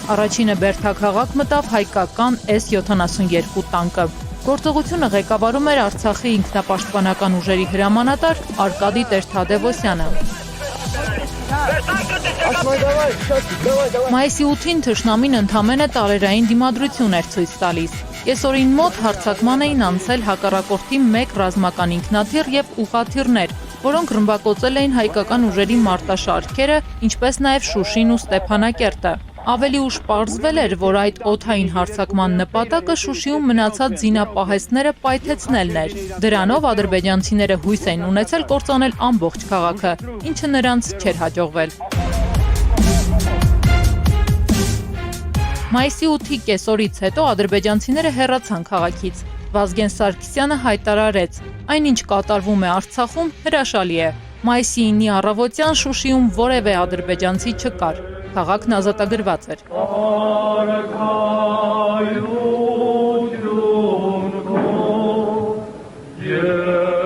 Առաջինը բերդաքաղաք մտավ հայկական S-72 տանկը։ Գործողությունը ղեկավարում էր Արցախի ինքնապաշտպանական ուժերի հրամանատար Արկադի Տեր-Թադևոսյանը։ Մայիսի 8-ին թշնամին ընդամենը տարերային դիմադրություն էր ցույց տալիս։ Կեսօրին մոտ հարձակման էին անցել հակառակորդի 1 ռազմական ինքնաթիռ եւ ուղղաթիռներ, որոնք ռմբակոծել էին հայկական ուժերի մարտաշարքերը, ինչպես նաև Շուշին ու Ստեփանակերտը։ Ավելի ուշ պարզվել էր, որ այդ օդային հարձակման նպատակը Շուշիում մնացած զինապահեստները պայթեցնելն էր։ Դրանով ադրբեջանցիները հույս էին ունեցել կործանել ամբողջ քաղաքը, ինչը նրանց չէր հաջողվել։ Մայիսի 8-ի կեսօրից հետո ադրբեջանցիները հեռացան քաղաքից։ Վազգեն Սարգսյանը հայտարարեց. այնինչ կատարվում է Արցախում հրաշալի է։ Մայիսի 9-ի առավոտյան Շուշիում որևէ ադրբեջանցի չկար։ Քաղաքն ազատագրված էր։ Yeah.